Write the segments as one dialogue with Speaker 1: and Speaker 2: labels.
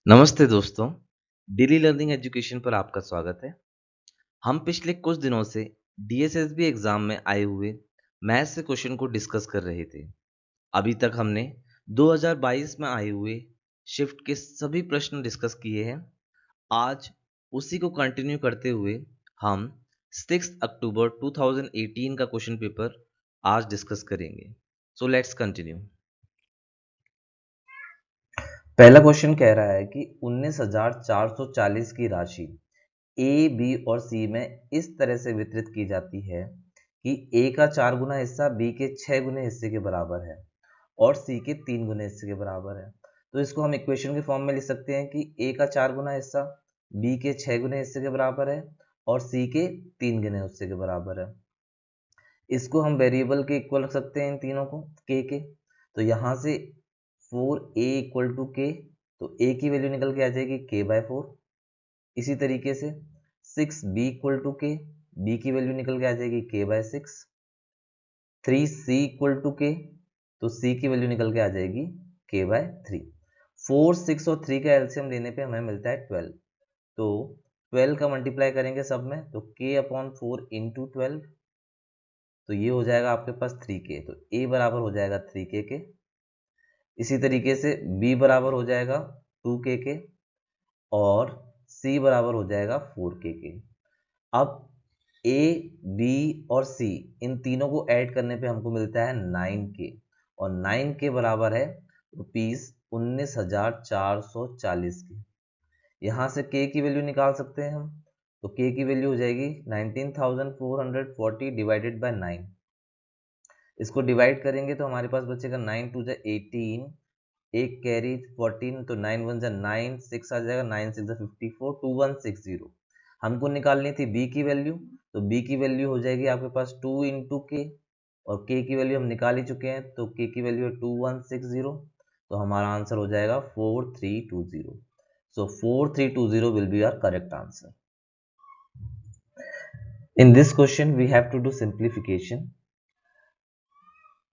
Speaker 1: नमस्ते दोस्तों, daily learning education पर आपका स्वागत है। हम पिछले कुछ दिनों से डीएसएसबी एग्जाम में आए हुए मैथ से क्वेश्चन को डिस्कस कर रहे थे। अभी तक हमने 2022 में आए हुए शिफ्ट के सभी प्रश्न डिस्कस किए हैं। आज उसी को कंटिन्यू करते हुए हम 6 अक्टूबर 2018 का क्वेश्चन पेपर आज डिस्कस करेंगे। So let's continue. पहला क्वेश्चन कह रहा है कि 19,440 की राशि ए, बी और सी में इस तरह से वितरित की जाती है कि ए का 4 गुना हिस्सा बी के 6 गुने हिस्से के बराबर है और सी के 3 गुने हिस्से के बराबर है। तो इसको हम इक्वेशन के फॉर्म में लिख सकते हैं कि ए का 4 गुना हिस्सा बी के 6 गुने हिस्से के बराबर है और सी के 3 गुने हिस्से के बराबर है। इसको हम वेरिएबल के इक्वल रख सकते हैं इन तीनों को के। तो यहाँ से 4a इक्वल टू के, तो a की वैल्यू निकल के आ जाएगी k/4। इसी तरीके से 6b इक्वल टू के, b की वैल्यू निकल के आ जाएगी k/6। 3c इक्वल टू के, तो c की वैल्यू निकल के आ जाएगी k/3। 4, 6 और 3 का एलसीएम लेने पे हमें मिलता है 12। तो 12 का मल्टीप्लाई करेंगे सब में, तो k/4 इंटू 12, तो ये हो जाएगा आपके पास 3k। तो a बराबर हो जाएगा 3k के। इसी तरीके से b बराबर हो जाएगा 2k के और c बराबर हो जाएगा 4k के। अब a, b और c इन तीनों को ऐड करने पे हमको मिलता है 9k और 9k बराबर है ₹19,440 के। यहाँ से k की वैल्यू निकाल सकते हैं हम, तो k की वैल्यू हो जाएगी 19,440 डिवाइडेड बाय 9। इसको डिवाइड करेंगे तो हमारे पास बचेगा 9 2 जा 18, एक कैरी 14, तो 9 1 जा 9, 6 आ जाएगा, 9 6 जा 54, 2160। हमको निकालनी थी b की वैल्यू, तो b की वैल्यू हो जाएगी आपके पास 2 इंटू के और k की वैल्यू हम निकाल ही चुके हैं, तो k की वैल्यू है 2160। तो हमारा आंसर हो जाएगा 4320। So 4320 will be our correct answer. In this question we have to do simplification.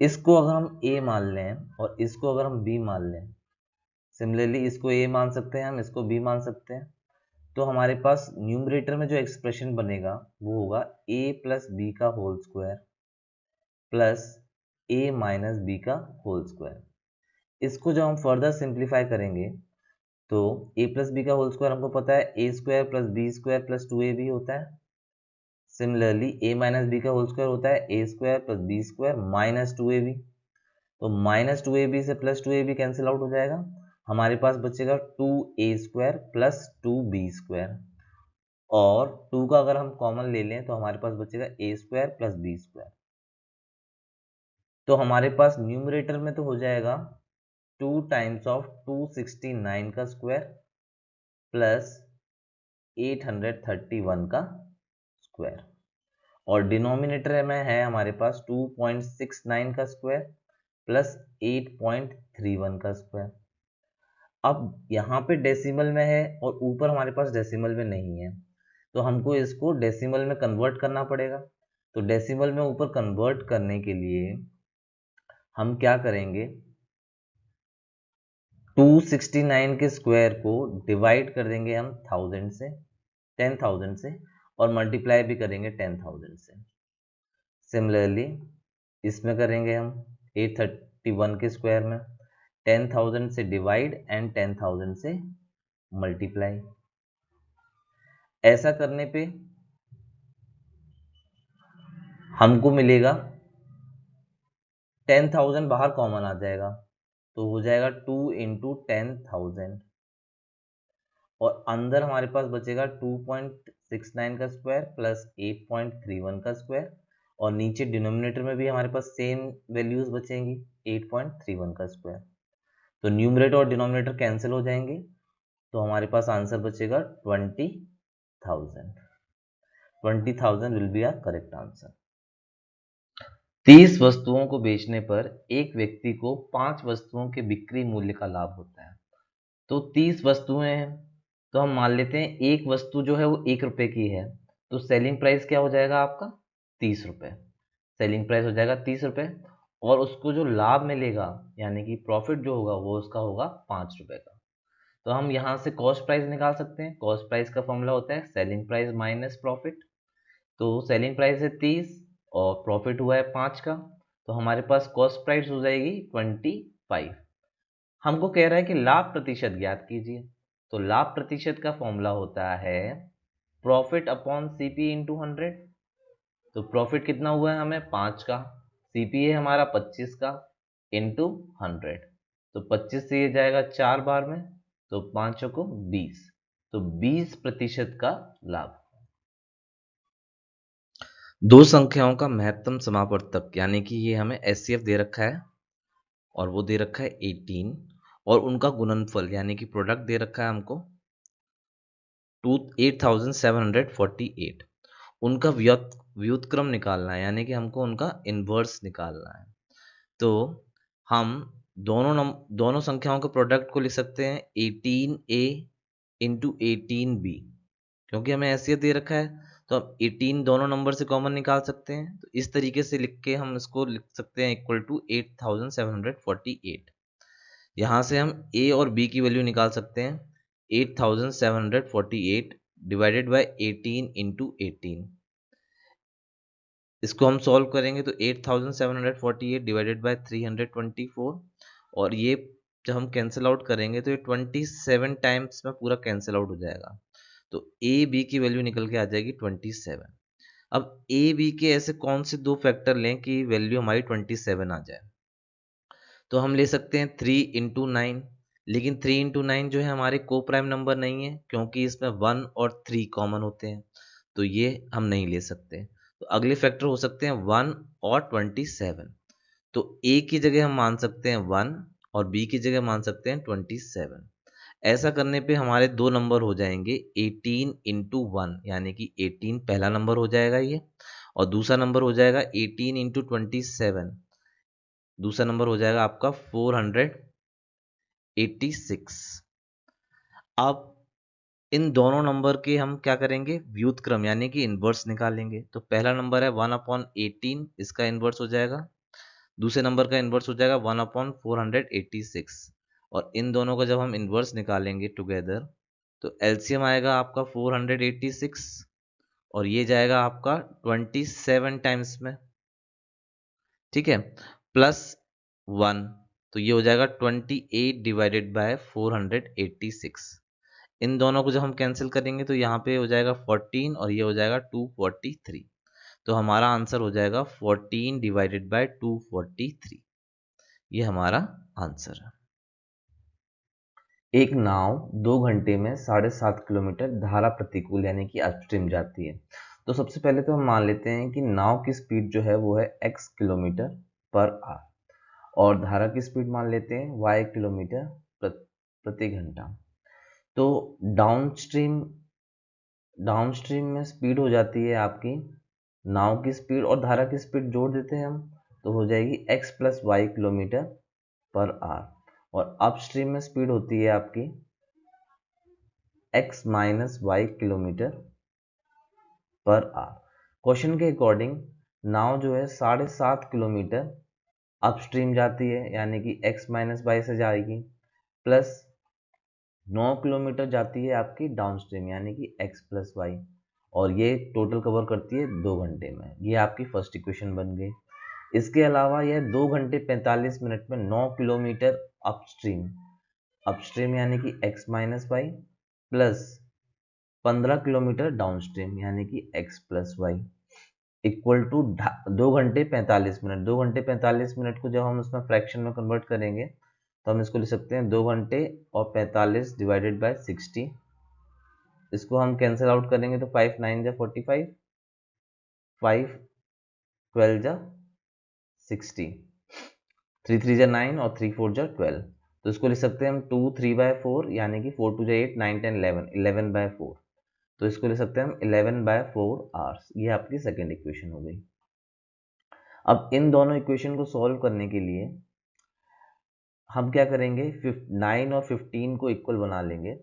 Speaker 1: इसको अगर हम a मान लें और इसको अगर हम b मान लें, सिमिलरली इसको a मान सकते हैं, हम इसको b मान सकते हैं, तो हमारे पास न्यूमरेटर में जो एक्सप्रेशन बनेगा वो होगा a प्लस बी का whole square plus a minus b का होल स्क्वायर। इसको जब हम फर्दर सिंप्लीफाई करेंगे तो a प्लस बी का होल स्क्वायर हमको पता है a square plus b square plus 2ab होता है। सिमिलरली a माइनस बी का होल स्क्वायर होता है a square plus b square minus 2ab। तो माइनस 2ab से प्लस 2ab कैंसिल आउट हो जाएगा, हमारे पास बचेगा 2a square plus 2b square और 2 का अगर हम कॉमन ले लें तो हमारे पास बचेगा a square plus b square. तो हमारे पास न्यूमरेटर में तो हो जाएगा 2 टाइम्स ऑफ 269 का स्क्वायर प्लस 831 का स्क्वायर और डिनोमिनेटर में है हमारे पास 2.69 का स्क्वायर प्लस 8.31 का स्क्वायर। अब यहाँ पे डेसिमल में है और ऊपर हमारे पास डेसिमल में नहीं है, तो हमको इसको डेसिमल में कन्वर्ट करना पड़ेगा। तो डेसिमल में ऊपर कन्वर्ट करने के लिए हम क्या करेंगे, 269 के स्क्वायर को डिवाइड कर देंगे हम 1000 से, 10,000 से, और मल्टीप्लाई भी करेंगे 10,000 से। सिमिलरली इसमें करेंगे हम 831 के स्क्वायर में 10,000 से डिवाइड एंड 10,000 से मल्टीप्लाई। ऐसा करने पे हमको मिलेगा 10,000 बाहर कॉमन आ जाएगा, तो हो जाएगा 2 इंटू 10,000 और अंदर हमारे पास बचेगा 2.69 का स्क्वायर प्लस 8.31 का स्क्वायर और नीचे डिनोमिनेटर में भी हमारे पास सेम वैल्यूज बचेंगी 8.31 का स्क्वायर। तो न्यूमरेटर और डिनोमिनेटर कैंसिल हो जाएंगे, तो हमारे पास आंसर बचेगा 20,000। 20,000 will be our correct answer. 30 वस्तुओं को बेचने पर एक व्यक्ति को 5 वस्तुओं के बिक्री मूल्य का लाभ होता है। तो 30 वस्तुएं हैं, तो हम मान लेते हैं एक वस्तु जो है वो 1 रुपए की है, तो सेलिंग प्राइस क्या हो जाएगा आपका 30 रुपए। सेलिंग प्राइस हो जाएगा 30 रुपए और उसको जो लाभ मिलेगा यानी कि प्रॉफिट जो होगा वो उसका होगा 5 रुपए का। तो हम यहाँ से कॉस्ट प्राइस निकाल सकते हैं। कॉस्ट प्राइस का फॉर्मूला होता है सेलिंग प्राइस माइनस प्रॉफिट। तो सेलिंग प्राइस है 30 और प्रॉफिट हुआ है 5 का, तो हमारे पास कॉस्ट प्राइस हो जाएगी 25। हमको कह रहा है कि लाभ प्रतिशत ज्ञात कीजिए। तो लाभ प्रतिशत का फॉर्मूला होता है प्रॉफिट अपॉन सीपी इंटू 100। तो प्रॉफिट कितना हुआ है हमें 5 का, सीपी है हमारा 25 का, इंटू 100। तो 25 से ये जाएगा 4 बार में, तो 5 को 20, तो 20% का लाभ। दो संख्याओं का महत्तम समापवर्तक यानी कि ये हमें एचसीएफ दे रखा है और वो दे रखा है 18, और उनका गुणनफल यानी कि प्रोडक्ट दे रखा है हमको 8748। उनका व्युत्क्रम निकालना है यानी कि हमको उनका इन्वर्स निकालना है। तो हम दोनों संख्याओं के प्रोडक्ट को लिख सकते हैं 18a इंटू 18b, क्योंकि हमें हैसियत दे रखा है तो हम 18 दोनों नंबर से कॉमन निकाल सकते हैं। तो इस तरीके से लिख के हम इसको लिख सकते हैं इक्वल टू 8748। यहाँ से हम a और b की वैल्यू निकाल सकते हैं 8748 डिवाइडेड बाय 18 इंटू 18। इसको हम सॉल्व करेंगे तो 8748 डिवाइडेड बाय 324, और ये जब हम कैंसिल आउट करेंगे तो ये 27 टाइम्स में पूरा कैंसिल आउट हो जाएगा। तो ए बी की वैल्यू निकल के आ जाएगी 27। अब ए बी के ऐसे कौन से दो फैक्टर लें कि वैल्यू हमारी 27 आ जाए? तो हम ले सकते हैं 3 इंटू 9, लेकिन 3 इंटू 9 जो है हमारे को प्राइम नंबर नहीं है, क्योंकि इसमें 1 और 3 कॉमन होते हैं, तो ये हम नहीं ले सकते। तो अगले फैक्टर हो सकते हैं 1 और 27। तो ए की जगह हम मान सकते हैं 1 और बी की जगह मान सकते हैं 27। ऐसा करने पे हमारे दो नंबर हो जाएंगे 18 इंटू 1 यानी कि 18 पहला नंबर हो जाएगा ये, और दूसरा नंबर हो जाएगा 18 इंटू 27, दूसरा नंबर हो जाएगा आपका 486। अब इन दोनों नंबर के हम क्या करेंगे, व्युत्क्रम यानी कि इनवर्स निकालेंगे। तो पहला नंबर है 1/18, इसका इनवर्स हो जाएगा। दूसरे नंबर का इनवर्स हो जाएगा 1/486, और इन दोनों का जब हम इनवर्स निकालेंगे टुगेदर तो एलसीएम आएगा आपका 486, और ये जाएगा आपका 27 टाइम्स में, ठीक है, प्लस 1, तो ये हो जाएगा 28 डिवाइडेड बाय 486। इन दोनों को जब हम कैंसिल करेंगे तो यहाँ पे हो जाएगा 14 और ये हो जाएगा 243। तो हमारा आंसर हो जाएगा 14 डिवाइडेड बाय 243। ये हमारा आंसर है। एक नाव 2 घंटे में 7.5 किलोमीटर धारा प्रतिकूल यानी कि अपस्ट्रीम जाती है। तो सबसे पहले तो हम मान लेते हैं कि नाव की स्पीड जो है वो है x किलोमीटर पर आवर, और धारा की स्पीड मान लेते हैं y किलोमीटर प्रति घंटा। तो डाउनस्ट्रीम में स्पीड हो जाती है आपकी, नाव की स्पीड और धारा की स्पीड जोड़ देते हैं हम, तो हो जाएगी x plus y kilometre per hour, और अपस्ट्रीम में स्पीड होती है आपकी x minus y kilometre per hour. Question के अकॉर्डिंग नाव जो है 7.5 किलोमीटर अपस्ट्रीम जाती है यानी कि x माइनस वाई से जाएगी, प्लस 9 किलोमीटर जाती है आपकी डाउनस्ट्रीम यानी कि x प्लस वाई, और ये टोटल कवर करती है 2 घंटे में। ये आपकी फर्स्ट इक्वेशन बन गई। इसके अलावा यह 2 घंटे 45 मिनट में 9 किलोमीटर अपस्ट्रीम यानी कि x minus y plus 15 kilometre downstream यानी कि x plus y equal to 2 घंटे 45 मिनट। 2 घंटे 45 मिनट को जब हम उसमें फ्रैक्शन में कन्वर्ट करेंगे तो हम इसको लिख सकते हैं 2 घंटे और 45 डिवाइडेड बाय 60। इसको हम कैंसिल आउट करेंगे तो 5 9 जा 45, 5 12 जा 60, 3 3 जा 9 और 3 4 जा 12। तो इसको लिख सकते हैं हम 2 3 बाय 4 यानी कि 4 2 जा 8 9 10 11 11 बाय 4। तो इसको लिख सकते हैं हम 11 बाय 4 आवर्स। ये आपकी सेकेंड इक्वेशन हो गई। अब इन दोनों इक्वेशन को सॉल्व करने के लिए हम क्या करेंगे, 9 और 15 को इक्वल बना लेंगे।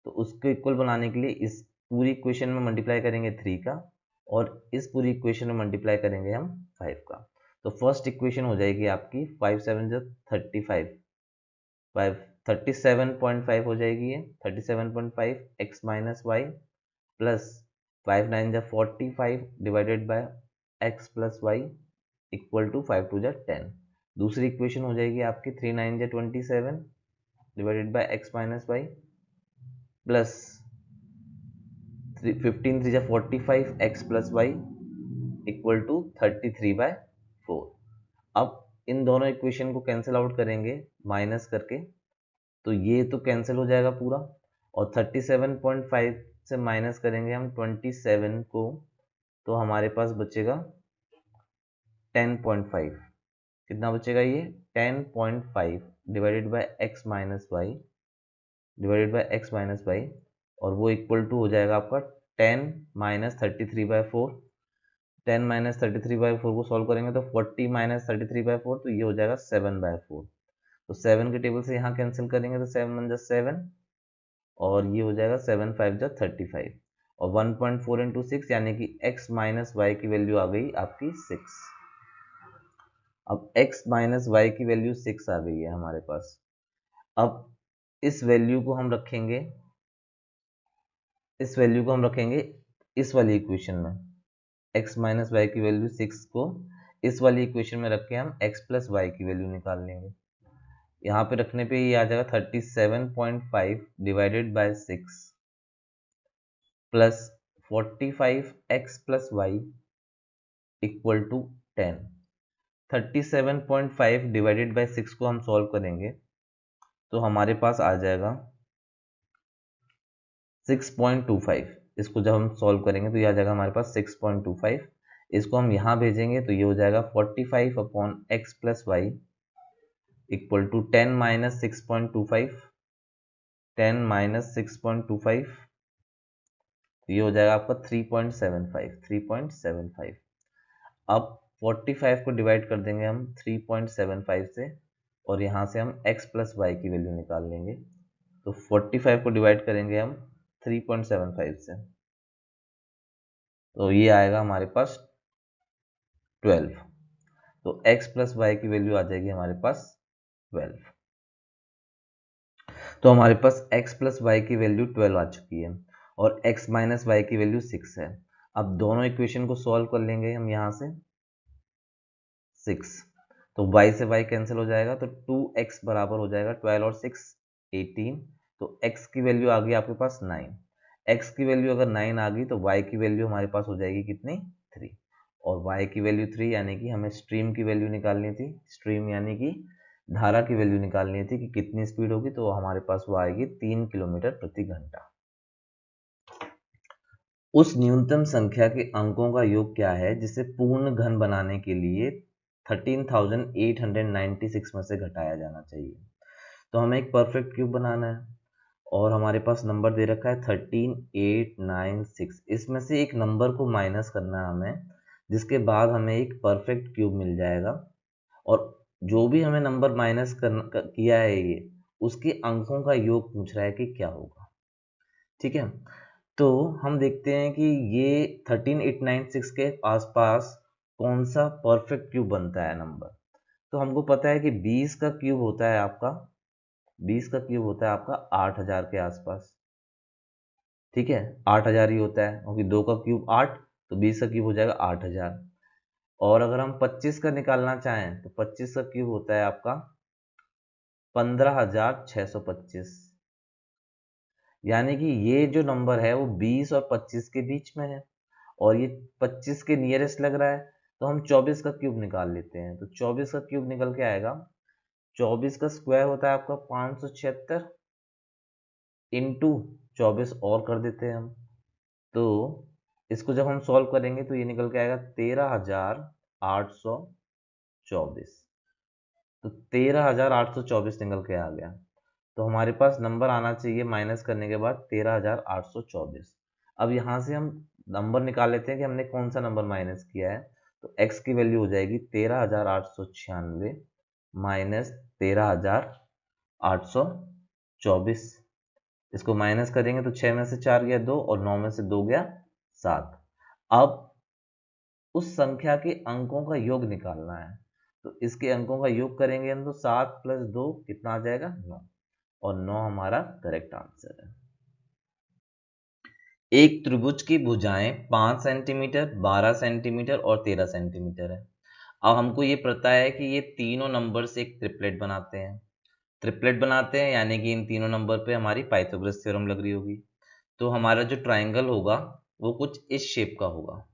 Speaker 1: तो उसको इक्वल बनाने के लिए इस पूरी इक्वेशन में मल्टीप्लाई करेंगे 3 का, और इस पूरी इक्वेशन में मल्टीप्लाई करेंगे हम 5 का। तो फर्स्ट इक्वेशन हो जाएगी आपकी 5 7 जा 35, 5 37.5 हो जाएगी ये 37.5 x माइनस वाई प्लस 5 9 जा 45 divided by x plus y equal to 5 2 जा 10। दूसरी इक्वेशन हो जाएगी आपकी 3 9 जा 27 divided by x minus y plus 15 3 जा 45 x plus y equal to 33 by 4। अब इन दोनों इक्वेशन को कैंसिल आउट करेंगे माइनस करके, तो ये तो कैंसिल हो जाएगा पूरा, और 37.5 से माइनस करेंगे हम 27 को, तो हमारे पास बचेगा 10.5। कितना बचेगा ये 10.5 divided by x minus y divided by x minus y, और वो इक्वल टू हो जाएगा आपका 10 माइनस 33 बाय 4। 10 माइनस 33 बाय 4 को सॉल्व करेंगे तो 40 माइनस 33 बाय 4, तो ये हो जाएगा 7 बाय 4। तो 7 के टेबल से यहाँ कैंसिल करेंगे तो 7 1 जा 7, और ये हो जाएगा 7 5 जा 35, और 1.4 इंटू 6 यानी कि x माइनस वाई की वैल्यू आ गई आपकी 6। अब x माइनस वाई की वैल्यू 6 आ गई है हमारे पास। अब इस वैल्यू को हम रखेंगे इस वाली इक्वेशन में, x माइनस वाई की वैल्यू 6 को इस वाली इक्वेशन में रख के हम x प्लस वाई की वैल्यू निकाल लेंगे। यहाँ पे रखने पे ये आ जाएगा 37.5 divided by 6 plus 45 x plus y equal to 10। 37.5 divided by 6 को हम सॉल्व करेंगे तो हमारे पास आ जाएगा 6.25। इसको जब हम सॉल्व करेंगे तो ये आ जाएगा हमारे पास 6.25। इसको हम यहाँ भेजेंगे तो ये हो जाएगा 45 upon x plus y equal to 10 minus 6.25, 10 minus 6.25, तो ये हो जाएगा आपका 3.75। अब 45 को डिवाइड कर देंगे हम 3.75 से, और यहाँ से हम x प्लस वाई की वैल्यू निकाल लेंगे। तो 45 को डिवाइड करेंगे हम 3.75 से, तो ये आएगा हमारे पास 12। तो x प्लस वाई की वैल्यू आ जाएगी हमारे पास 12। तो हमारे पास x प्लस वाई की वैल्यू 12 आ चुकी है, और x माइनस वाई की वैल्यू 6 है। अब दोनों इक्वेशन को सॉल्व कर लेंगे हम यहाँ से 6, तो y से y कैंसिल हो जाएगा, तो 2x बराबर हो जाएगा 12 और 6 18। तो x की वैल्यू आ गई आपके पास 9। x की वैल्यू अगर 9 आ गई तो y की वैल्यू हमारे पास हो जाएगी कितनी 3, और y की वैल्यू 3 यानी कि हमें स्ट्रीम की वैल्यू निकालनी थी। स्ट्रीम यानी कि धारा की वैल्यू निकालनी थी कि कितनी स्पीड होगी, तो हमारे पास वो आएगी 3 किलोमीटर प्रति घंटा। उस न्यूनतम संख्या के अंकों का योग क्या है जिसे पूर्ण घन बनाने के लिए 13,896 में से घटाया जाना चाहिए। तो हमें एक परफेक्ट क्यूब बनाना है, और हमारे पास नंबर दे रखा है 13,896। इसमें से एक नंबर को माइनस करना है हमें, जिसके बाद हमें एक परफेक्ट क्यूब मिल जाएगा। और जो भी हमें नंबर माइनस किया है ये, उसके अंकों का योग पूछ रहा है कि क्या होगा। ठीक है, तो हम देखते हैं कि ये 13,896 के आसपास कौन सा परफेक्ट क्यूब बनता है नंबर। तो हमको पता है कि 20 का क्यूब होता है आपका 8,000 के आसपास। ठीक है, 8,000 ही होता है क्योंकि 2 का क्यूब 8, तो 20 का क्यूब हो जाएगा 8,000। और अगर हम 25 का निकालना चाहें तो 25 का क्यूब होता है आपका 15,625। यानी कि ये जो नंबर है वो 20 और 25 के बीच में है, और ये 25 के नियरेस्ट लग रहा है, तो हम 24 का क्यूब निकाल लेते हैं। तो 24 का क्यूब निकल के आएगा, 24 का स्क्वायर होता है आपका 576 इंटू 24 और कर देते हैं हम। तो इसको जब हम सॉल्व करेंगे तो ये निकल के आएगा 13,824। तो 13,824 निकल के आ गया। तो हमारे पास नंबर आना चाहिए माइनस करने के बाद 13,824। अब यहाँ से हम नंबर निकाल लेते हैं कि हमने कौन सा नंबर माइनस किया है। तो x की वैल्यू हो जाएगी 13,896 माइनस 13,824। इसको माइनस करेंगे तो 6 में से 4 गया 2, और 9 में से 2 गया 7। अब उस संख्या के अंकों का योग निकालना है, तो इसके अंकों का योग करेंगे हम, तो 7 प्लस 2 कितना आ जाएगा 9। और 9 हमारा करेक्ट आंसर है। एक त्रिभुज की भुजाएं 5 सेंटीमीटर, 12 सेंटीमीटर और 13 सेंटीमीटर है। अब हमको ये पता है कि ये तीनों नंबर से एक ट्रिपलेट बनाते हैं। ट्रिपलेट बनाते हैं यानी कि इन तीनों नंबर पे हमारी पाइथागोरस थ्योरम लग रही होगी। तो हमारा जो ट्राइंगल होगा वो कुछ इस शेप का होगा।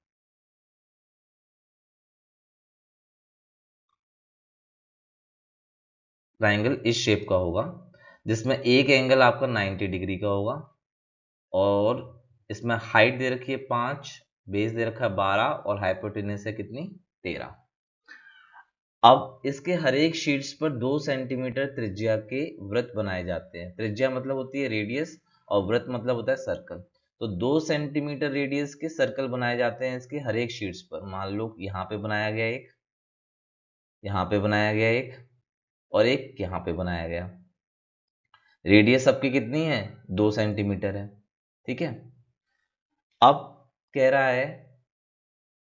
Speaker 1: ट्राइंगल इस शेप का होगा जिसमें एक एंगल आपका 90 डिग्री का होगा और इसमें हाइट दे रखी है 5, बेस दे रखा है 12 और हाइपोटेन्यूज है कितनी 13। अब इसके हर एक शीट्स पर 2 सेंटीमीटर त्रिज्या के वृत्त बनाए जाते हैं। त्रिज्या मतलब होती है रेडियस और वृत्त मतलब होता है सर्कल। तो 2 सेंटीमीटर रेडियस के सर्कल बनाए जाते हैं इसके हर एक शीट्स पर। मान लो यहाँ पे बनाया गया एक, यहाँ पे बनाया गया एक और एक यहाँ पे बनाया गया। रेडियस सबकी कितनी है 2 सेंटीमीटर है। ठीक है, अब कह रहा है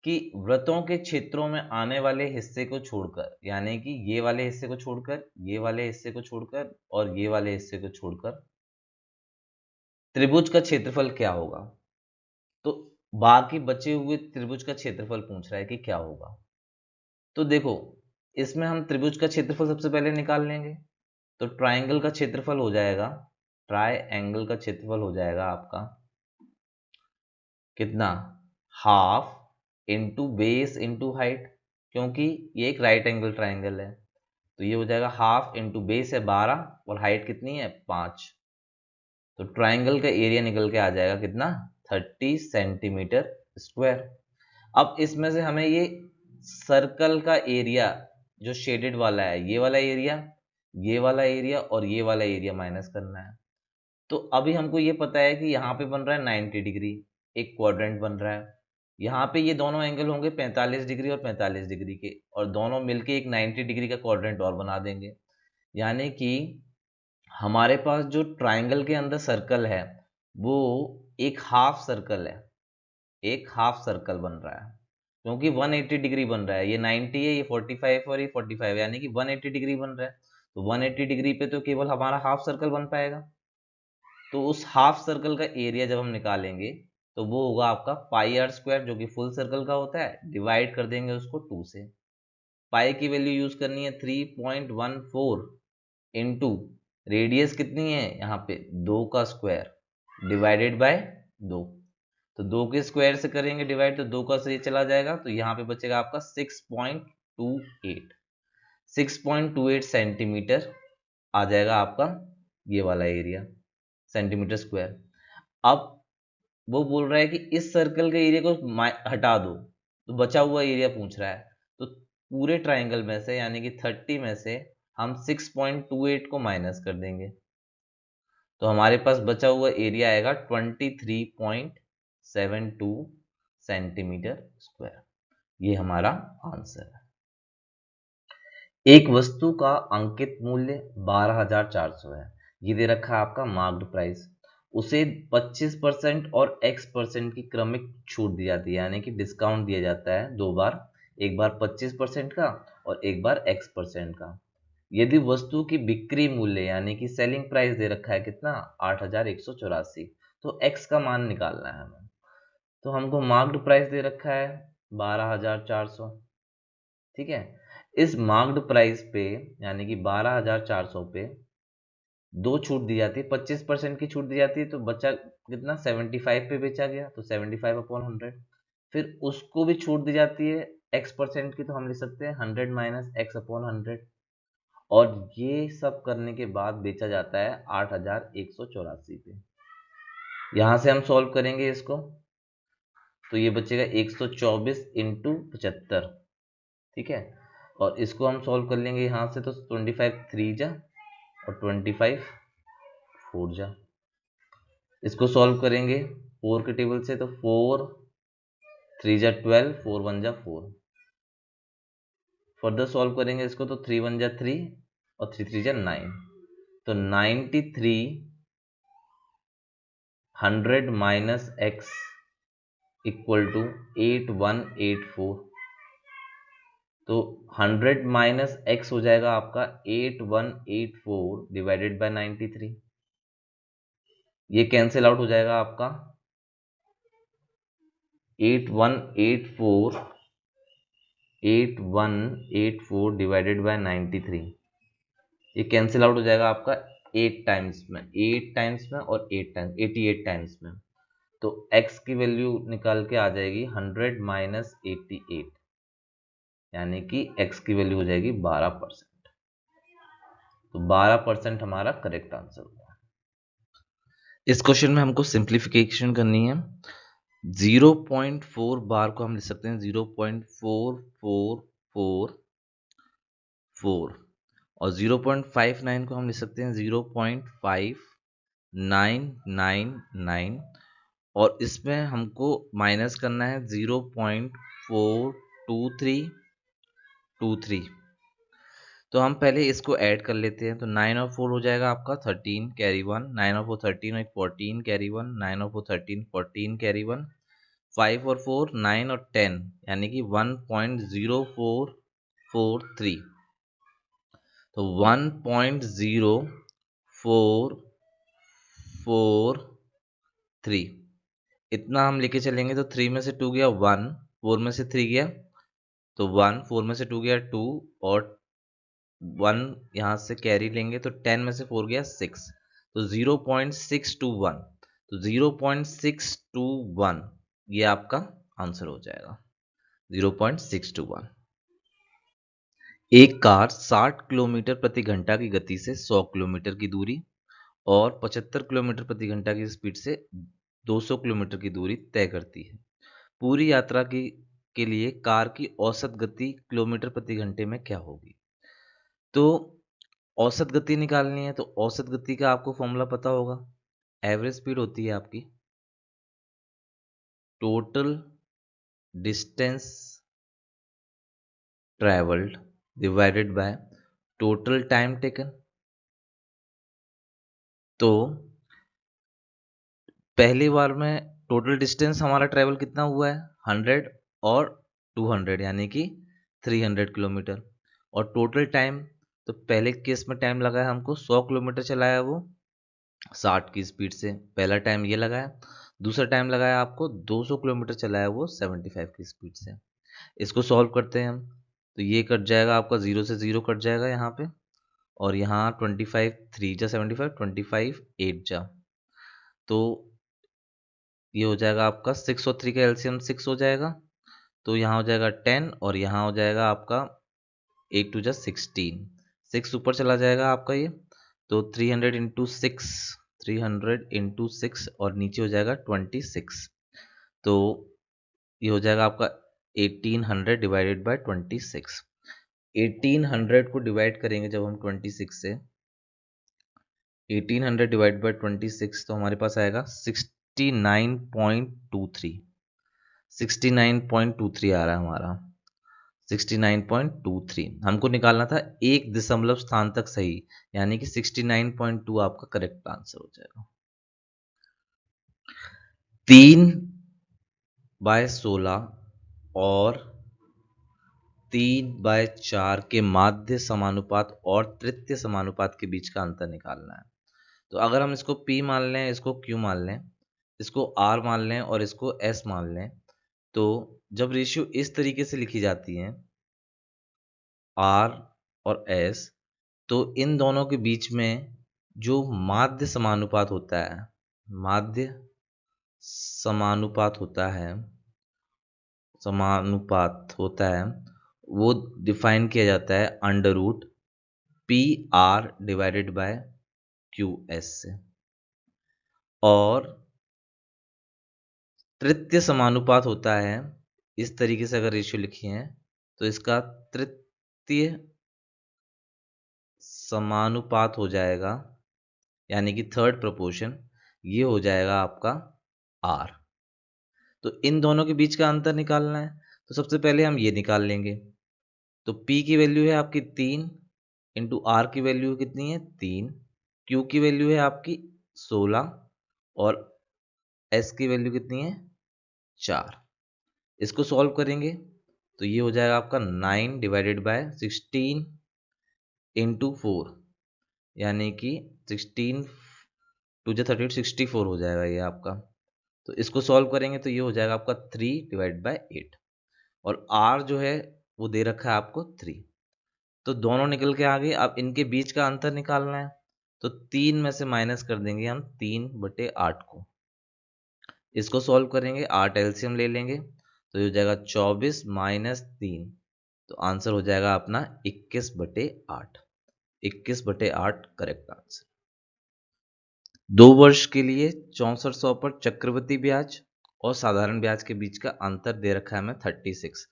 Speaker 1: कि वृत्तों के क्षेत्रों में आने वाले हिस्से को छोड़कर, यानी कि ये वाले हिस्से को छोड़कर, ये वाले हिस्से को छोड़कर और ये वाले हिस्से को छोड़कर त्रिभुज का क्षेत्रफल क्या होगा। तो बाकी बचे हुए त्रिभुज का क्षेत्रफल पूछ रहा है कि क्या होगा। तो देखो इसमें हम त्रिभुज का क्षेत्रफल सबसे पहले निकाल लेंगे। तो ट्राइंगल का क्षेत्रफल हो जाएगा, ट्राइंगल का क्षेत्रफल हो जाएगा आपका कितना, half into base into height, क्योंकि ये एक राइट एंगल ट्राइंगल है। तो ये हो जाएगा हाफ इंटू बेस है 12 और हाइट कितनी है 5। तो ट्राइंगल का एरिया निकल के आ जाएगा कितना 30 सेंटीमीटर स्क्वायर। अब इसमें से हमें ये सर्कल का एरिया जो शेडेड वाला है, ये वाला एरिया, ये वाला एरिया और ये वाला एरिया माइनस करना है। तो अभी हमको ये पता है कि यहाँ पे बन रहा है 90 डिग्री, एक क्वाड्रेंट बन रहा है। यहाँ पे ये दोनों एंगल होंगे 45 डिग्री और 45 डिग्री के, और दोनों मिलके एक 90 डिग्री का क्वाड्रेंट और बना देंगे। यानी कि हमारे पास जो ट्राइंगल के अंदर सर्कल है वो एक हाफ सर्कल है, एक हाफ सर्कल बन रहा है, क्योंकि 180 डिग्री बन रहा है। ये 90 है, ये 45 और ये 45, यानी कि 180 डिग्री बन रहा है। तो 180 डिग्री पे तो केवल हमारा हाफ सर्कल बन पाएगा। तो उस हाफ सर्कल का एरिया जब हम निकालेंगे तो वो होगा आपका पाई आर स्क्वायर, जो कि फुल सर्कल का होता है, डिवाइड कर देंगे उसको 2 से। पाई की वैल्यू यूज करनी है 3.14 इंटू रेडियस कितनी है यहाँ पे 2 का स्क्वायर डिवाइडेड बाय 2। तो 2 के स्क्वायर से करेंगे डिवाइड तो 2 का से ये चला जाएगा, तो यहाँ पे बचेगा आपका 6.28, 6.28 सेंटीमीटर आ जाएगा आपका ये वाला एरिया सेंटीमीटर स्क्वायर। अब वो बोल रहा है कि इस सर्कल के एरिया को हटा दो, तो बचा हुआ एरिया पूछ रहा है। तो पूरे ट्राइंगल में से यानी कि 30 में से हम 6.28 को माइनस कर देंगे, तो हमारे पास बचा हुआ एरिया आएगा 23.72 सेंटीमीटर स्क्वायर। ये हमारा आंसर है। एक वस्तु का अंकित मूल्य 12,400 है। ये दे रखा है आपका मार्क्ड प्राइस। उसे 25% और x% की क्रमिक छूट दी जाती है, यानी कि डिस्काउंट दिया जाता है दो बार, एक बार 25% का और एक बार x% का। यदि वस्तु की बिक्री मूल्य यानी कि सेलिंग प्राइस दे रखा है कितना 8,184, तो x का मान निकालना है हमें। तो हमको मार्क्ड प्राइस दे रखा है 12,400। ठीक है, इस मार्क्ड प्राइस पे यानी कि 12,400 पे दो छूट दी जाती है, 25% की छूट दी जाती है, तो बचा कितना 75 पे बेचा गया, तो 75/100। फिर उसको भी छूट दी जाती है x% की, तो हम लिख सकते हैं 100 माइनस x/100। और ये सब करने के बाद बेचा जाता है 8,184 पे। यहां से हम सॉल्व करेंगे इसको, तो ये बचेगा 124 इंटू 75। ठीक है, और इसको हम सॉल्व कर लेंगे यहाँ से, तो 25 3 जा और 25 4 जा। इसको सॉल्व करेंगे 4 के टेबल से, तो 4 3 जा 12, 4 1 जा 4। फर्दर सॉल्व करेंगे इसको, तो 3 1 जा 3 और 3 3 जा 9। तो 93 100 माइनस x इक्वल टू 8184। तो 100 माइनस एक्स हो जाएगा आपका 8184 डिवाइडेड बाय 93। ये कैंसिल आउट हो जाएगा आपका 8184 डिवाइडेड बाय 93। ये कैंसिल आउट हो जाएगा आपका 8 टाइम्स में, 8 टाइम्स में और 8 टाइम्स, 88 टाइम्स में। तो x की वैल्यू निकाल के आ जाएगी 100 माइनस 88, यानी कि x की वैल्यू हो जाएगी 12%। तो 12% हमारा करेक्ट आंसर होगा। इस क्वेश्चन में हमको सिंप्लीफिकेशन करनी है। 0.4 बार को हम लिख सकते हैं 0.4444 और 0.59 को हम लिख सकते हैं 0.5999 और इसमें हमको माइनस करना है 0.42323। तो हम पहले इसको ऐड कर लेते हैं। तो 9 और 4 हो जाएगा आपका 13 कैरी 1, 9 और 4 13 और 14 कैरी 1, 9 और 4 13 14 कैरी 1, 5 और 4 9 और 10 यानी कि 1.0443। तो 1.0443 इतना हम लेके चलेंगे। तो 3 में से 2 गया 1, 4 में से 3 गया तो 1, 4 में से 2 गया 2 और 1 यहाँ से कैरी लेंगे तो 10 में से 4 गया 6, तो 0.621। तो 0.621 ये आपका आंसर हो जाएगा 0.621। एक कार 60 किलोमीटर प्रति घंटा की गति से 100 किलोमीटर की दूरी और 75 किलोमीटर प्रति घंटा की स्पीड से 200 किलोमीटर की दूरी तय करती है। पूरी यात्रा के लिए कार की औसत गति किलोमीटर प्रति घंटे में क्या होगी? तो औसत गति निकालनी है। तो औसत गति का आपको फॉर्मूला पता होगा। एवरेज स्पीड होती है आपकी total distance travelled divided by total time taken. तो पहली बार में टोटल डिस्टेंस हमारा ट्रैवल कितना हुआ है 100 और 200 यानी कि 300 किलोमीटर। और टोटल टाइम, तो पहले केस में टाइम लगा है हमको 100 किलोमीटर चलाया वो 60 की स्पीड से, पहला टाइम ये लगाया। दूसरा टाइम लगाया आपको 200 किलोमीटर चलाया वो 75 की स्पीड से। इसको सॉल्व करते हैं हम। तो ये कट जाएगा आपका 0 से 0 कट जाएगा यहाँ पे और यहाँ 25 3 जा 75, 25 8 जा, तो ये हो जाएगा आपका 6 और 3 का एलसीएम 6 हो जाएगा। तो यहाँ हो जाएगा 10 और यहाँ हो जाएगा आपका 8 टू जा 16, 6 ऊपर चला जाएगा आपका ये। तो 300 इंटू 6, 300 इंटू 6 और नीचे हो जाएगा 26। तो ये हो जाएगा आपका 1800 डिवाइडेड बाय 26। 1800 को डिवाइड करेंगे जब हम 26 से, 1800 डिवाइड बाय 26 तो हमारे पास आएगा 69.23, 69.23 आ रहा है हमारा 69.23। हमको निकालना था एक दशमलव स्थान तक सही, यानी कि 69.2 आपका करेक्ट आंसर हो जाएगा। 3/16 और 3/4 के माध्य समानुपात और तृतीय समानुपात के बीच का अंतर निकालना है। तो अगर हम इसको P मान लें, इसको Q मान लें, इसको R मान लें और इसको S मान लें, तो जब रेशियो इस तरीके से लिखी जाती है R और S, तो इन दोनों के बीच में जो माध्य समानुपात होता है, माध्य समानुपात होता है वो डिफाइन किया जाता है under root PR divided by QS से। और तृतीय समानुपात होता है, इस तरीके से अगर रेशियो लिखी है तो इसका तृतीय समानुपात हो जाएगा, यानी कि थर्ड प्रोपोर्शन, ये हो जाएगा आपका R। तो इन दोनों के बीच का अंतर निकालना है। तो सबसे पहले हम ये निकाल लेंगे। तो P की वैल्यू है आपकी 3 इंटू R की वैल्यू कितनी है 3, Q की वैल्यू है आपकी 16 और S की वैल्यू कितनी है 4। इसको सॉल्व करेंगे तो ये हो जाएगा आपका 9 डिवाइडेड बाय 16 इंटू 4, यानी कि 16 टू जो 38 64 हो जाएगा ये आपका। तो इसको सॉल्व करेंगे तो ये हो जाएगा आपका 3 डिवाइड बाय 8, और r जो है वो दे रखा है आपको 3। तो दोनों निकल के आ गए। अब इनके बीच का अंतर निकालना है, तो 3 में से माइनस कर देंगे हम 3/8 को। इसको सॉल्व करेंगे, 8 एलसीएम ले लेंगे, तो ये हो जाएगा 24 माइनस 3, तो आंसर हो जाएगा अपना 21/8। 21/8 करेक्ट आंसर। 2 वर्ष के लिए 6400 पर चक्रवृद्धि ब्याज और साधारण ब्याज के बीच का अंतर दे रखा है हमें 36,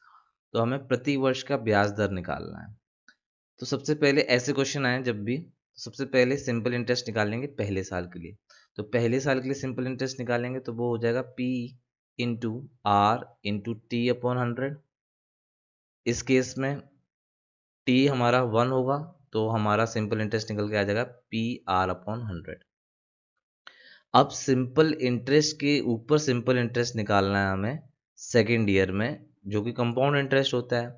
Speaker 1: तो हमें प्रति वर्ष का ब्याज दर निकालना है। तो सबसे पहले ऐसे क्वेश्चन आए जब भी, सबसे पहले सिंपल इंटरेस्ट निकालेंगे पहले साल के लिए। तो पहले साल के लिए सिंपल इंटरेस्ट निकालेंगे तो वो हो जाएगा P into R into T upon 100। इस केस में T हमारा 1 होगा, तो हमारा सिंपल इंटरेस्ट निकल के आ जाएगा PR/100। अब सिंपल इंटरेस्ट के ऊपर सिंपल इंटरेस्ट निकालना है हमें सेकेंड ईयर में, जो कि कंपाउंड इंटरेस्ट होता है।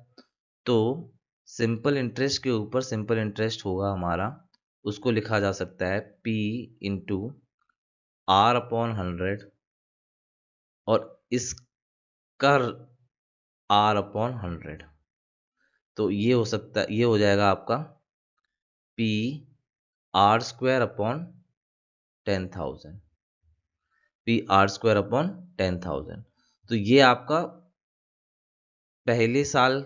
Speaker 1: तो सिंपल इंटरेस्ट के ऊपर सिंपल इंटरेस्ट होगा हमारा, उसको लिखा जा सकता है P इंटू R/100, और इसका R/100। तो ये हो सकता है, ये हो जाएगा आपका PR² अपॉन 10,000। PR² upon 10,000। तो ये आपका पहले साल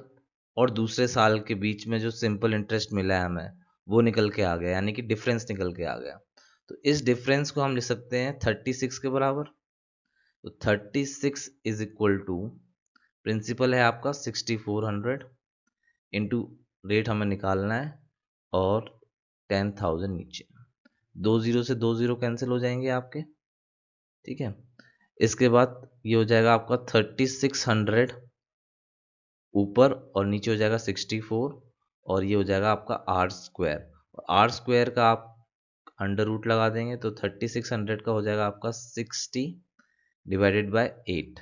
Speaker 1: और दूसरे साल के बीच में जो सिंपल इंटरेस्ट मिला है हमें, वो निकल के आ गया, यानी कि डिफरेंस निकल के आ गया। तो इस डिफरेंस को हम लिख सकते हैं 36 के बराबर। तो 36 इज इक्वल टू, प्रिंसिपल है आपका 6400 इंटू रेट हमें निकालना है, और 10,000 नीचे। 2 जीरो से 2 जीरो कैंसिल हो जाएंगे आपके, ठीक है। इसके बाद ये हो जाएगा आपका 3600 ऊपर, और नीचे हो जाएगा 64, और ये हो जाएगा आपका R²। R² का आप अंडर रूट लगा देंगे तो 3600 का हो जाएगा आपका 60 डिवाइडेड बाय 8।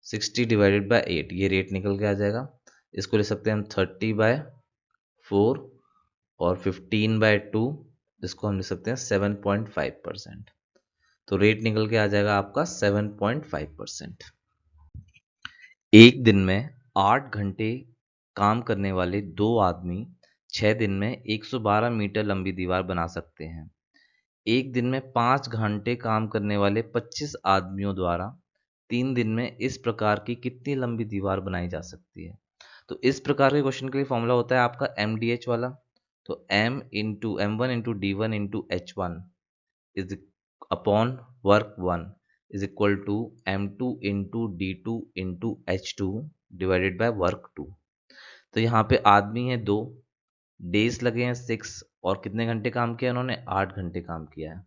Speaker 1: 60 डिवाइडेड बाय 8 ये रेट निकल के आ जाएगा। इसको ले सकते हैं हम 30/4, और 15/2, इसको हम ले सकते हैं 7.5%। तो रेट निकल के आ जाएगा आपका 7.5%। एक दिन में 8 घंटे काम करने वाले 2 आदमी 6 दिन में 112 मीटर लंबी दीवार बना सकते हैं। एक दिन में 5 घंटे काम करने वाले 25 आदमियों द्वारा 3 दिन में इस प्रकार की कितनी लंबी दीवार बनाई जा सकती है। तो इस प्रकार के क्वेश्चन के लिए फॉर्मूला होता है आपका MDH वाला। तो M/M1/D1/H1 is upon work 1 is equal to M2/D2/H2 divided by work 2। तो यहाँ पे आदमी है 2, डेज लगे हैं 6, और कितने घंटे काम किया उन्होंने, 8 घंटे काम किया है।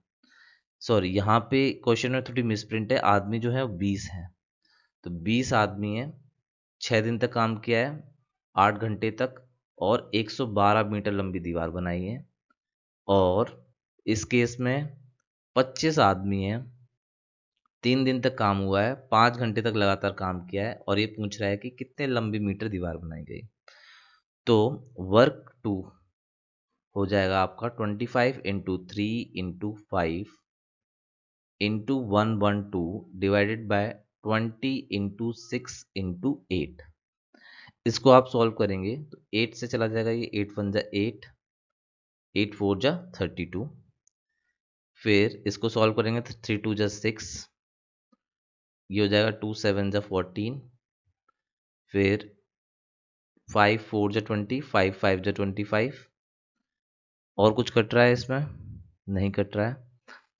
Speaker 1: सॉरी, यहाँ पे क्वेश्चन में थोड़ी मिसप्रिंट है, आदमी जो है वो 20 है। तो 20 आदमी है, 6 दिन तक काम किया है, 8 घंटे तक, और 112 मीटर लंबी दीवार बनाई है। और इस केस में 25 आदमी है, 3 दिन तक काम हुआ है, 5 घंटे तक लगातार काम किया है, और ये पूछ रहा है कि कितने लंबी मीटर दीवार बनाई गई। तो वर्क 2 हो जाएगा आपका 25 into 3 into 5 into 112 divided by 20 into 6 into 8। इसको आप सॉल्व करेंगे तो 8 से चला जाएगा, ये 8 1 जा 8, 8 4 जा 32। फिर इसको सॉल्व करेंगे तो 3 2 जा 6, ये हो जाएगा 2 7 जा 14। फिर 5 4 जा 20, 5 5 जा 25। और कुछ कट रहा है इसमें, नहीं कट रहा है,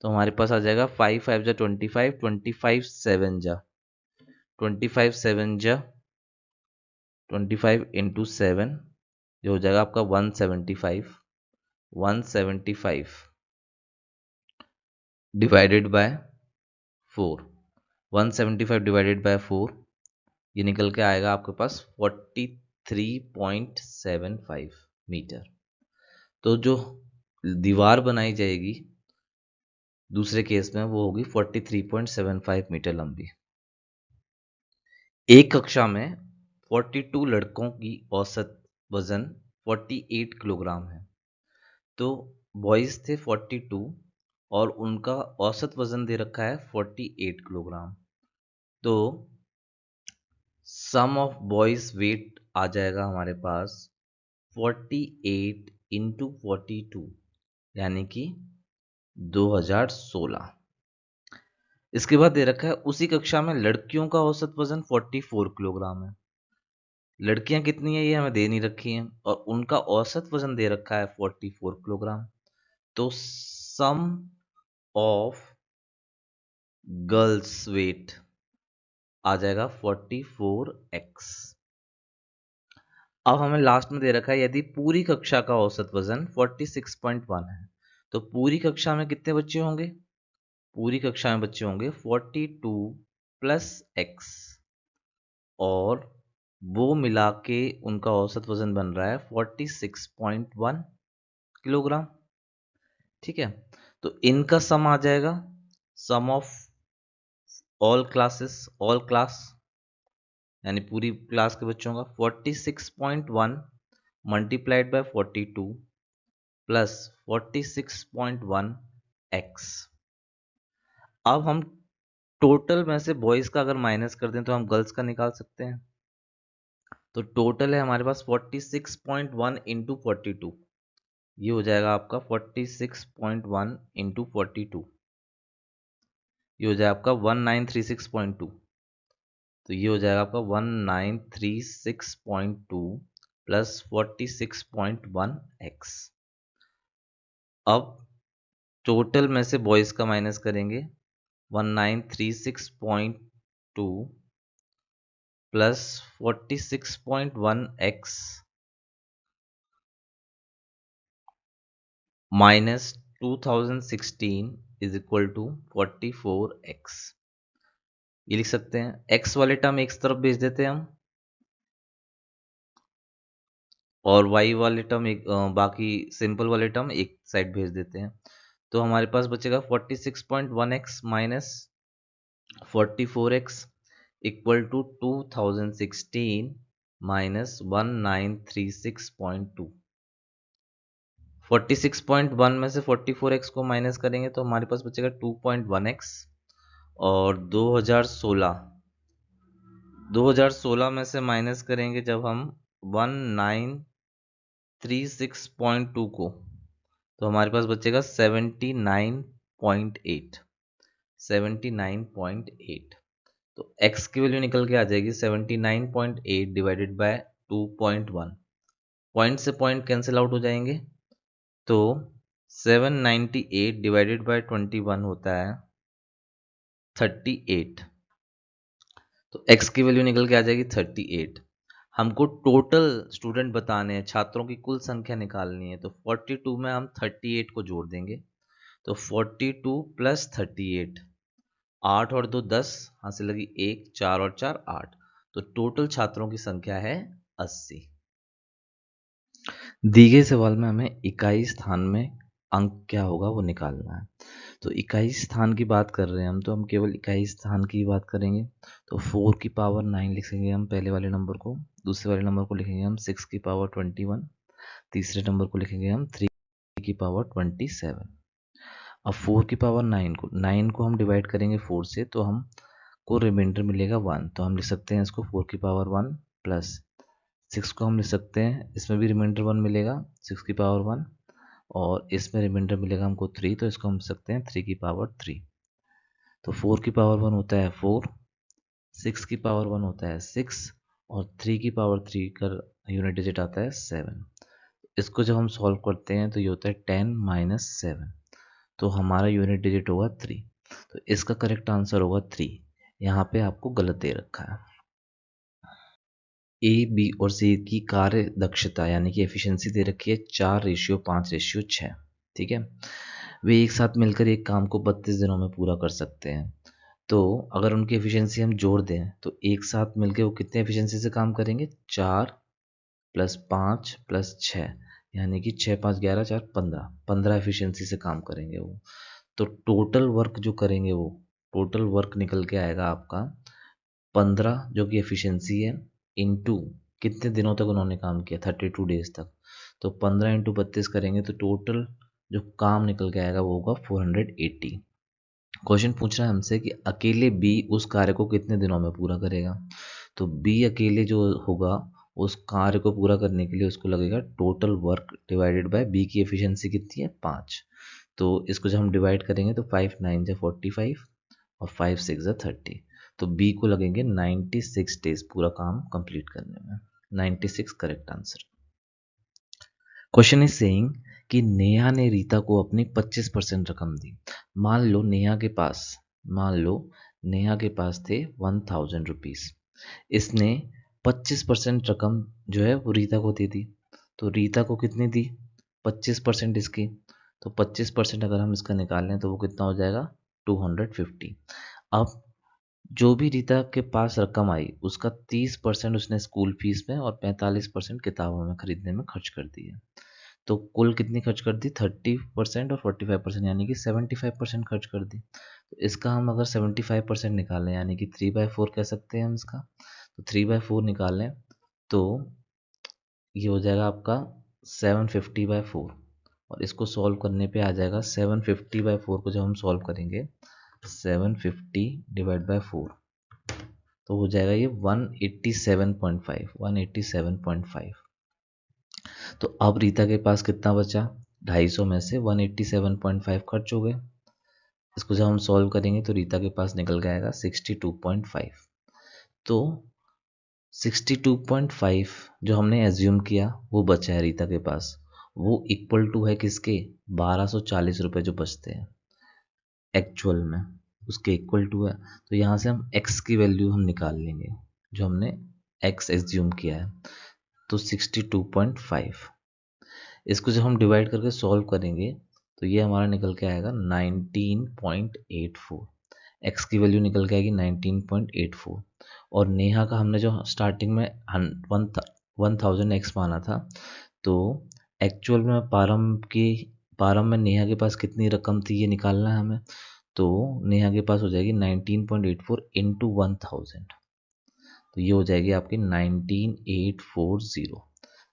Speaker 1: तो हमारे पास आ जाएगा 5 5 जा 25, 25 7 जा 25 7 जा 25 इंटू 7, जो हो जाएगा आपका 175। 175 डिवाइडेड बाय 4, 175 डिवाइडेड बाय 4, ये निकल के आएगा आपके पास 43.75 मीटर। तो जो दीवार बनाई जाएगी दूसरे केस में वो होगी 43.75 मीटर लंबी। एक कक्षा में 42 लड़कों की औसत वजन 48 किलोग्राम है। तो बॉयज थे 42 और उनका औसत वजन दे रखा है 48 किलोग्राम। तो सम ऑफ बॉयज वेट आ जाएगा हमारे पास 48 इंटू 42 यानी कि 2016। इसके बाद दे रखा है उसी कक्षा में लड़कियों का औसत वजन 44 किलोग्राम है। लड़कियां कितनी है ये हमें दे नहीं रखी हैं और उनका औसत वजन दे रखा है 44 किलोग्राम। तो सम ऑफ गर्ल्स वेट आ जाएगा 44x। अब हमें लास्ट में दे रखा है यदि पूरी कक्षा का औसत वजन 46.1 है तो पूरी कक्षा में कितने बच्चे होंगे? पूरी कक्षा में बच्चे होंगे 42 प्लस x और वो मिला के उनका औसत वजन बन रहा है 46.1 किलोग्राम। ठीक है, तो इनका सम आ जाएगा sum of all classes, all class यानी पूरी क्लास के बच्चों का 46.1 मल्टीप्लाइड बाय 42 प्लस 46.1 x। अब हम टोटल में से बॉयज का अगर माइनस कर दें तो हम गर्ल्स का निकाल सकते हैं। तो टोटल है हमारे पास 46.1 इंटू 42, ये हो जाएगा आपका 46.1 इंटू 42, ये हो जाएगा आपका 1936.2। तो ये हो जाएगा आपका 1936.2 प्लस 46.1x। अब टोटल में से बॉयज का माइनस करेंगे 1936.2 plus 46.1x minus 2016 is equal to 44x। ये लिख सकते हैं, x वाले टर्म एक तरफ भेज देते हैं हम और y वाले टर्म एक बाकी सिंपल वाले टर्म एक साइड भेज देते हैं। तो हमारे पास बचेगा 46.1x minus 44x equal to 2016 minus 1936.2। 46.1 में से 44x को माइनस करेंगे तो हमारे पास बचेगा 2.1x और 2016 में से माइनस करेंगे जब हम 1936.2 को तो हमारे पास बचेगा 79.8। तो x की वैल्यू निकल के आ जाएगी 79.8 डिवाइडेड बाय 2.1। पॉइंट से पॉइंट कैंसिल आउट हो जाएंगे तो 798 डिवाइडेड बाय 21 होता है 38। तो x की वैल्यू निकल के आ जाएगी 38। हमको टोटल स्टूडेंट बताने हैं, छात्रों की कुल संख्या निकालनी है। तो 42 में हम 38 को जोड़ देंगे तो 42 प्लस 38, 8 और 2 10, हाथ से लगी 1, 4 और 4 8। तो टोटल छात्रों की संख्या है 80। दी गए सवाल में हमें इकाई स्थान में अंक क्या होगा वो निकालना है। तो इकाई स्थान की बात कर रहे हैं हम, तो हम केवल इकाई स्थान की बात करेंगे। तो 4 की पावर 9 लिखेंगे हम पहले वाले नंबर को, दूसरे वाले नंबर को लिखेंगे हम 6 की पावर 21, तीसरे नंबर को लिखेंगे हम 3 की पावर 27। अब 4 की पावर 9 को हम डिवाइड करेंगे 4 से तो हम को रिमाइंडर मिलेगा 1। तो हम लिख सकते हैं इसको 4 की पावर 1 प्लस 6 को हम लिख सकते हैं, इसमें भी रिमाइंडर 1 मिलेगा 6 की पावर 1 और इसमें रिमाइंडर मिलेगा हमको 3, तो इसको हम लिख सकते हैं 3 की पावर 3। तो 4 की पावर 1 होता है 4, 6 की पावर 1 होता है 6 और 3 की पावर 3 का यूनिट डिजिट आता है 7। इसको जब हम सॉल्व करते हैं तो ये होता है 10 माइनस 7, तो हमारा यूनिट डिजिट होगा 3। तो इसका करेक्ट आंसर होगा 3। यहाँ पे आपको गलत दे रखा है। ए, बी और सी की कार्य दक्षता यानी कि एफिशिएंसी दे रखी है 4:5:6। ठीक है, वे एक साथ मिलकर एक काम को 32 दिनों में पूरा कर सकते हैं। तो अगर उनकी एफिशिएंसी हम जोड़ दें तो एक साथ मिलकर वो कितने एफिशिएंसी से काम करेंगे? 4 + 5 + 6 यानी कि 6 5 11 4 15 एफिशिएंसी से काम करेंगे वो। तो टोटल वर्क जो करेंगे वो टोटल वर्क निकल के आएगा आपका 15 जो कि एफिशिएंसी है इंटू कितने दिनों तक उन्होंने काम किया, 32 डेज तक, तो 15 इंटू 32 करेंगे तो टोटल जो काम निकल के आएगा वो होगा 480। क्वेश्चन पूछ रहा है हमसे कि अकेले बी उस कार्य को कितने दिनों में पूरा करेगा। तो बी अकेले जो होगा उस कार्य को पूरा करने के लिए उसको लगेगा total work divided by b की एफिशिएंसी कितनी है 5। तो इसको जब हम डिवाइड करेंगे तो 5 9 जा 45 और 5 6 जा 30। तो बी को लगेंगे 96 डेज पूरा काम कंप्लीट करने में। 96 correct answer. Question is saying कि नेहा ने रीता को अपनी 25% रकम दी। मान लो नेहा के पास थे 1000 रुपीज। इसने 25% रकम जो है वो रीता को दे दी। तो रीता को कितनी दी, 25% इसकी। तो 25% अगर हम इसका निकाल लें तो वो कितना हो जाएगा 250। अब जो भी रीता के पास रकम आई उसका 30% उसने स्कूल फीस में और 45% किताबों में खरीदने में खर्च कर दिया। तो कुल कितनी खर्च कर दी 30% और 45%, यानी कि 75% खर्च कर दी। तो इसका हम अगर 75% निकालें यानी कि 3/4 कह सकते हैं हम इसका। तो 3/4 निकालें तो ये हो जाएगा आपका 750/4 और इसको सॉल्व करने पे आ जाएगा 750/4 को जब हम सॉल्व करेंगे 750 डिवाइड बाय 4 तो हो जाएगा ये 187.5। तो अब रीता के पास कितना बचा, 250 में से 187.5 खर्च हो गए। इसको जब हम सॉल्व करेंगे तो रीता के पास निकल जाएगा 62.5। तो 62.5 जो हमने एज्यूम किया वो बचा है रीता के पास, वो इक्वल टू है किसके 1240 रुपये जो बचते हैं एक्चुअल में, उसके इक्वल टू है। तो यहाँ से हम x की वैल्यू हम निकाल लेंगे जो हमने x एज्यूम किया है। तो 62.5 इसको जब हम डिवाइड करके सॉल्व करेंगे तो ये हमारा निकल के आएगा 19.84। x की वैल्यू निकल के आएगी 19.84 और नेहा का हमने जो स्टार्टिंग में 1000x माना था। तो एक्चुअल में प्रारंभ में नेहा के पास कितनी रकम थी ये निकालना है हमें। तो नेहा के पास हो जाएगी 19.84 इंटू 1000। तो ये हो जाएगी आपकी 19840।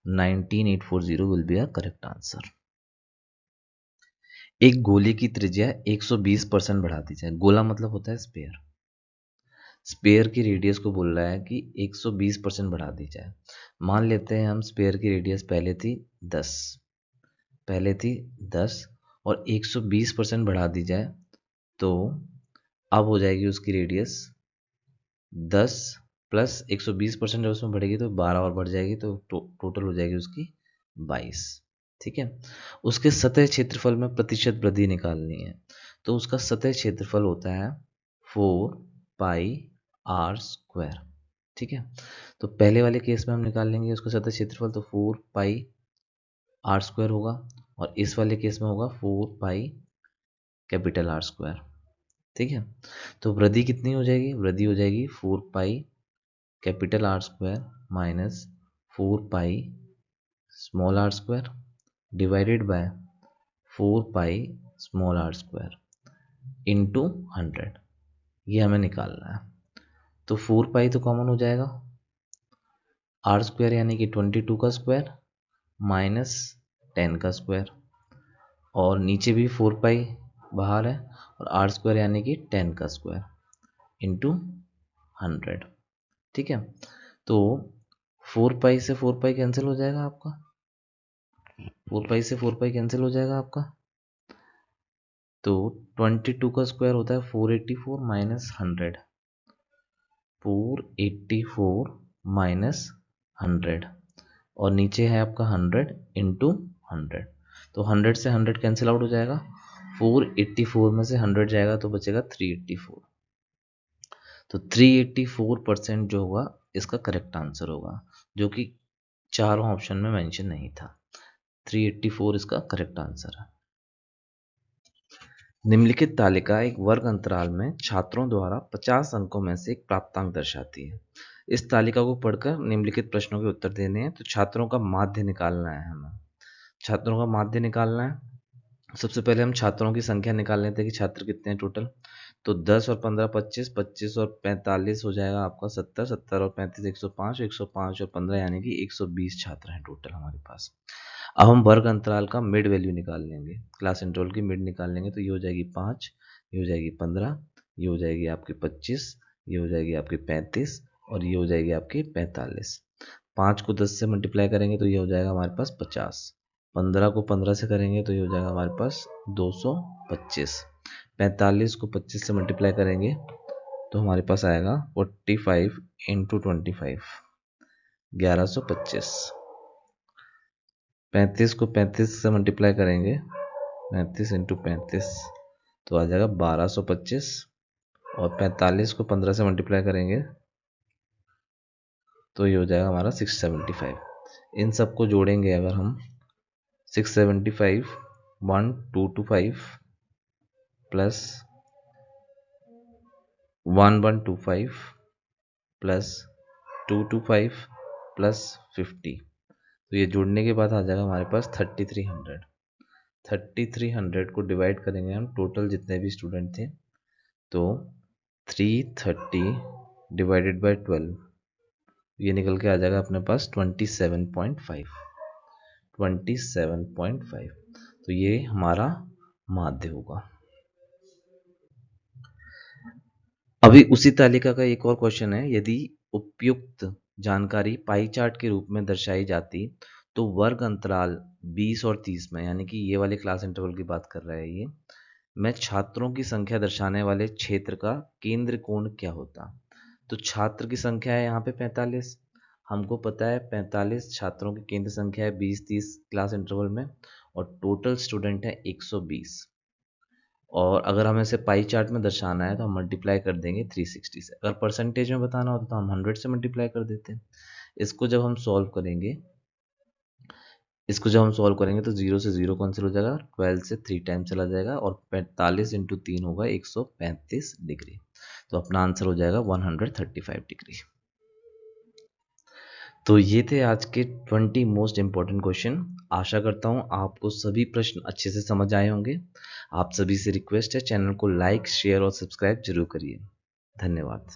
Speaker 1: 19840 will be a correct answer. एक गोले की त्रिज्या 120% बढ़ा दी जाए। गोला मतलब होता है स्पेयर। स्पेयर की रेडियस को बोल रहा है कि 120% बढ़ा दी जाए। मान लेते हैं हम स्पेयर की रेडियस पहले थी 10 और 120% बढ़ा दी जाए तो अब हो जाएगी उसकी रेडियस 10 प्लस 120% जब उसमें बढ़ेगी तो 12 और बढ़ जाएगी तो टोटल हो जाएगी उसकी 22। ठीक है। उसके सतह क्षेत्रफल में प्रतिशत वृद्धि निकालनी है। तो उसका सतह क्षेत्रफल होता है 4πr²। ठीक है। तो पहले वाले केस में हम निकाल लेंगे उसका सतह क्षेत्रफल, तो 4πr² होगा और इस वाले केस में होगा 4πR²। ठीक है। तो वृद्धि कितनी हो जाएगी, वृद्धि हो जाएगी 4πR² minus 4πr² divided by 4πr² into 100। ये हमें निकालना है। तो 4π तो कॉमन हो जाएगा, r² यानी कि 22 का स्क्वायर माइनस 10 का स्क्वायर और नीचे भी 4π बाहर है और r² यानी कि 10 का स्क्वायर इंटू 100। ठीक है। तो 4π से 4π कैंसिल हो जाएगा आपका, 4π से 4π कैंसिल हो जाएगा आपका। तो 22 का स्क्वायर होता है 484 माइनस 100, 484 माइनस 100 और नीचे है आपका 100 इंटू 100। तो 100 से 100 कैंसिल आउट हो जाएगा, 484 में से 100 जाएगा तो बचेगा 384। तो 384% जो होगा इसका करेक्ट आंसर होगा, जो कि चारों ऑप्शन में मेंशन नहीं था। 384 इसका करेक्ट आंसर है। निम्नलिखित तालिका एक वर्ग अंतराल में छात्रों द्वारा 50 अंकों में से एक प्राप्तांक दर्शाती है। इस तालिका को पढ़कर निम्नलिखित प्रश्नों के उत्तर देने हैं। तो छात्रों का माध्य निकालना है हमें। छात्रों का माध्य निकालना है। सबसे पहले हम छात्रों की संख्या निकाल लेते हैं कि छात्र कितने हैं टोटल। तो 10 और 15 25, 25 और 45 हो जाएगा आपका 70, 70 और 35 105, 105 और 15 यानी कि 120 छात्र हैं टोटल हमारे पास। अब हम वर्ग अंतराल का मिड वैल्यू निकाल लेंगे, क्लास इंटरवल की मिड निकाल लेंगे। तो ये हो जाएगी 5, ये हो जाएगी 15, ये हो जाएगी आपकी 25, ये हो जाएगी आपकी 35 और ये हो जाएगी आपकी 45। 5 को 10 से मल्टीप्लाई करेंगे तो ये हो जाएगा हमारे पास 50। 15 को 15 से करेंगे तो ये हो जाएगा हमारे पास 225। 45 को 25 से मल्टीप्लाई करेंगे तो हमारे पास आएगा 45 इंटू 25, 1125। 35 को 35 से मल्टीप्लाई करेंगे, 35 इंटू 35 तो आ जाएगा 1225। और 45 को 15 से मल्टीप्लाई करेंगे तो ये हो जाएगा हमारा 675। इन सबको जोड़ेंगे अगर हम 675 1225 प्लस 1125 प्लस 225 प्लस 50, तो ये जोड़ने के बाद आ जाएगा हमारे पास 3300। 3300 को डिवाइड करेंगे हम टोटल जितने भी स्टूडेंट थे, तो 330 डिवाइडेड बाय 12, ये निकल के आ जाएगा अपने पास 27.5। 27.5, तो ये हमारा माध्य होगा। अभी उसी तालिका का एक और क्वेश्चन है, यदि उपयुक्त जानकारी पाई चार्ट के रूप में दर्शाई जाती तो वर्ग अंतराल 20 और 30 में, यानी कि ये वाले क्लास इंटरवल की बात कर रहा है ये, में छात्रों की संख्या दर्शाने वाले क्षेत्र का केंद्र कोण क्या होता। तो छात्र की संख्या है यहाँ पे 45, हमको पता है 45 छात्रों की केंद्र संख्या है 20-30 क्लास इंटरवल में, और टोटल स्टूडेंट है 120। और अगर हमें इसे पाई चार्ट में दर्शाना है तो हम मल्टीप्लाई कर देंगे 360 से। अगर परसेंटेज में बताना होता तो हम 100 से मल्टीप्लाई कर देते हैं। इसको जब हम सॉल्व करेंगे तो 0 से 0 कैंसिल हो जाएगा, 12 से 3 टाइम चला जाएगा और 45 इंटू 3 होगा 135 डिग्री। तो अपना आंसर हो जाएगा 135 डिग्री। तो ये थे आज के 20 मोस्ट इंपॉर्टेंट क्वेश्चन। आशा करता हूँ आपको सभी प्रश्न अच्छे से समझ आए होंगे। आप सभी से रिक्वेस्ट है, चैनल को लाइक, शेयर और सब्सक्राइब जरूर करिए। धन्यवाद।